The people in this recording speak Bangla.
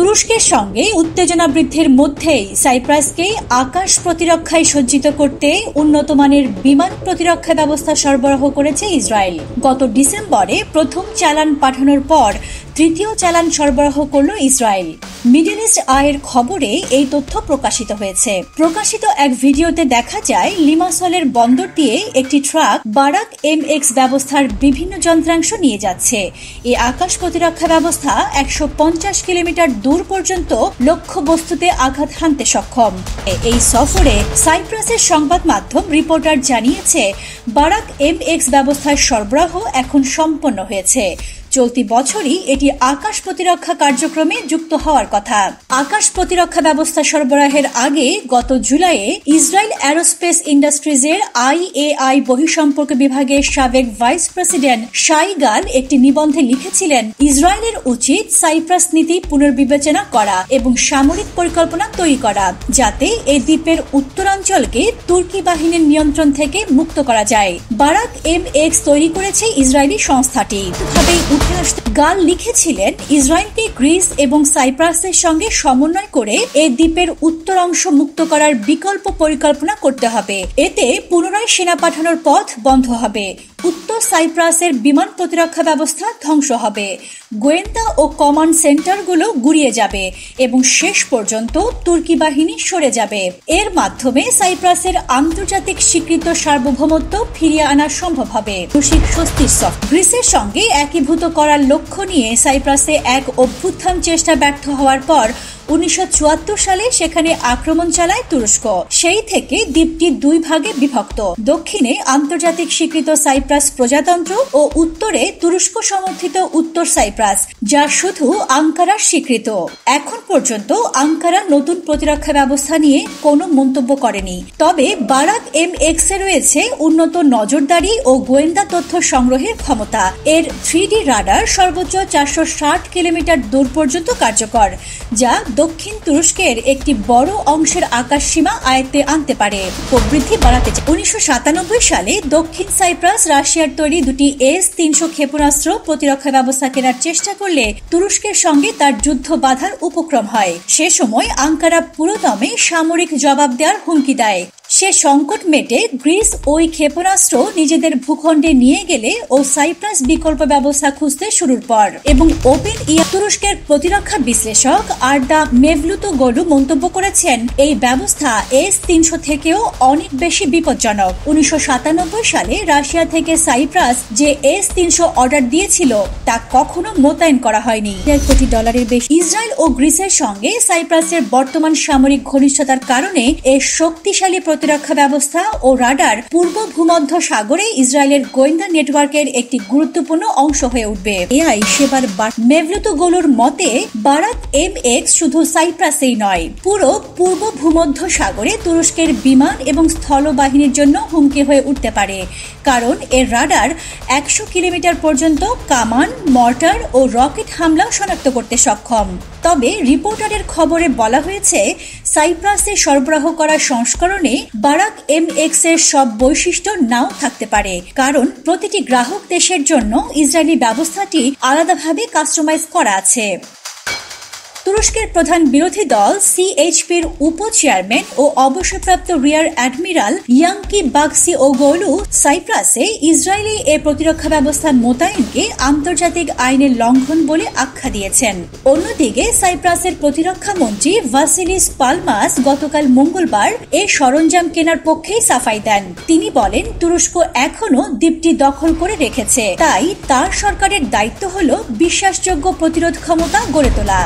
তুরস্কের সঙ্গে উত্তেজনা বৃদ্ধির মধ্যেই সাইপ্রাসকে আকাশ প্রতিরক্ষায় সজ্জিত করতে উন্নত মানের বিমান প্রতিরক্ষা ব্যবস্থা সরবরাহ করেছে ইসরায়েল। গত ডিসেম্বরে প্রথম চালান পাঠানোর পর তৃতীয় চালান সরবরাহ করল ইসরায়েল। মিডল ইস্ট আইয়ের খবরে এই তথ্য প্রকাশিত হয়েছে। প্রকাশিত এক ভিডিওতে দেখা যায় লিমাসলের বন্দর দিয়ে একটি ট্রাক বারাক MX ব্যবস্থার বিভিন্ন যন্ত্রাংশ নিয়ে যাচ্ছে। এই আকাশ প্রতিরক্ষা ব্যবস্থা 150 কিলোমিটার দূর পর্যন্ত লক্ষ্য বস্তুতে আঘাত হানতে সক্ষম। এই সফরে সাইপ্রাসের সংবাদ মাধ্যম রিপোর্টার জানিয়েছে, বারাক MX ব্যবস্থার সরবরাহ এখন সম্পন্ন হয়েছে। চলতি বছরই এটি আকাশ প্রতিরক্ষা কার্যক্রমে যুক্ত হওয়ার কথা। আকাশ প্রতিরক্ষা ব্যবস্থা সরবরাহের আগে গত জুলাইয়ে ইসরায়েল অ্যারোস্পেস ইন্ডাস্ট্রিজের IAI বহিঃসম্পর্ক বিভাগের সাবেক ভাইস প্রেসিডেন্ট শাইগাল একটি নিবন্ধে লিখেছিলেন, ইসরায়েলের উচিত সাইপ্রাস নীতি পুনর্বিবেচনা করা এবং সামরিক পরিকল্পনা তৈরি করা, যাতে এই দ্বীপের উত্তরাঞ্চলকে তুর্কি বাহিনীর নিয়ন্ত্রণ থেকে মুক্ত করা যায়। বারাক MX তৈরি করেছে ইসরায়েলি সংস্থাটি। গাল লিখেছিলেন, ইসরায়েলকে গ্রিস এবং সাইপ্রাসের সঙ্গে সমন্বয় করে এই দ্বীপের উত্তর অংশ মুক্ত করার বিকল্প পরিকল্পনা করতে হবে। এতে পুনরায় সেনা পাঠানোর পথ বন্ধ হবে। উত্তর সাইপ্রাসের বিমান প্রতিরক্ষা ব্যবস্থা ধ্বংস হবে। গোয়েন্দা ও কমান্ড সেন্টারগুলো গুড়িয়ে যাবে এবং শেষ পর্যন্ত তুর্কি বাহিনী সরে যাবে। এর মাধ্যমে সাইপ্রাসের আন্তর্জাতিক স্বীকৃত সার্বভৌমত্ব ফিরিয়ে আনা সম্ভব হবে। স্বস্তির গ্রিসের সঙ্গে একীভূত করার লক্ষ্য নিয়ে সাইপ্রাসে এক অভ্যুত্থান চেষ্টা ব্যর্থ হওয়ার পর 1974 সালে সেখানে আক্রমণ চালায় তুরস্ক। সেই থেকে দ্বীপটি দুই ভাগে বিভক্ত। দক্ষিণে আন্তর্জাতিক স্বীকৃত সাইপ্রাস প্রজাতন্ত্র ও উত্তরে তুরস্ক সমর্থিত উত্তর সাইপ্রাস, যা শুধু আঙ্কারার স্বীকৃত। এখন পর্যন্ত আঙ্কারা নতুন প্রতিরক্ষা ব্যবস্থা নিয়ে কোনো মন্তব্য করেনি। তবে বারাক MX এ রয়েছে উন্নত নজরদারি ও গোয়েন্দা তথ্য সংগ্রহের ক্ষমতা। এর 3D রাডার সর্বোচ্চ 460 কিলোমিটার দূর পর্যন্ত কার্যকর, যা দক্ষিণ তুরস্কের একটি বড় অংশের আকাশ সীমা আয়ত্তে আনতে পারে। প্রবৃদ্ধি বাড়াতে 1997 সালে দক্ষিণ সাইপ্রাস রাশিয়ার তৈরি দুটি S-300 ক্ষেপণাস্ত্র প্রতিরক্ষা ব্যবস্থা কেনার চেষ্টা করলে তুরস্কের সঙ্গে তার যুদ্ধ বাধার উপক্রম হয়। সে সময় আঙ্কারা পুরোদমে সামরিক জবাব দেওয়ার হুমকি দেয়। সে সংকট মেটে গ্রিস ওই ক্ষেপণাস্ত্র নিজেদের ভূখণ্ডে নিয়ে গেলে ও সাইপ্রাস বিকল্প ব্যবস্থা খুঁজতে শুরুর পর এবং ওপেন তুরস্কের প্রতিরক্ষা বিশ্লেষক আর্দা মেভলুতোগলু মন্তব্য করেছেন, এই ব্যবস্থা S-300 থেকেও অনেক বেশি বিপজ্জনক। 1997 সালে রাশিয়া থেকে সাইপ্রাস যে S-300 অর্ডার দিয়েছিল তা কখনো মোতায়েন করা হয়নি। $1 কোটি বেশি। ইসরায়েল ও গ্রিসের সঙ্গে সাইপ্রাসের বর্তমান সামরিক ঘনিষ্ঠতার কারণে এর শক্তিশালী প্রতিরক্ষা ব্যবস্থা ও রাডার পূর্ব ভূমধ্য সাগরে ইসরায়েলের গোয়েন্দা নেটওয়ার্কের একটি গুরুত্বপূর্ণ অংশ হয়ে উঠবে। এআই সেবার মেভলুতোগলুর মতে, বারাক MX শুধু সাইপ্রাসেই নয়, পুরো পূর্ব ভূমধ্য সাগরে তুরস্কের বিমান এবং স্থল বাহিনীর জন্য হুমকি হয়ে উঠতে পারে, কারণ এর রাডার 100 কিলোমিটার পর্যন্ত কামান, মর্টার ও রকেট হামলা শনাক্ত করতে সক্ষম। তবে রিপোর্টারের খবরে বলা হয়েছে, সাইপ্রাসে সরবরাহ করা সংস্করণে বারাক MX এর সব বৈশিষ্ট্য নাও থাকতে পারে, কারণ প্রতিটি গ্রাহক দেশের জন্য ইসরায়েলি ব্যবস্থাটি আলাদাভাবে কাস্টমাইজ করা আছে। তুরস্কের প্রধান বিরোধী দল CHPর উপ চেয়ারম্যান ও অবসরপ্রাপ্ত রিয়ার অ্যাডমিরাল ইয়াঙ্কি বাকসিওগলু সাইপ্রাসে ইসরায়েলি এ প্রতিরক্ষা ব্যবস্থা মোতায়েনকে আন্তর্জাতিক আইনের লঙ্ঘন বলে আখ্যা দিয়েছেন। অন্যদিকে সাইপ্রাসের প্রতিরক্ষা মন্ত্রী ভাসিলিস পালমাস গতকাল মঙ্গলবার এ সরঞ্জাম কেনার পক্ষেই সাফাই দেন। তিনি বলেন, তুরস্ক এখনো দ্বীপটি দখল করে রেখেছে, তাই তার সরকারের দায়িত্ব হল বিশ্বাসযোগ্য প্রতিরোধ ক্ষমতা গড়ে তোলা।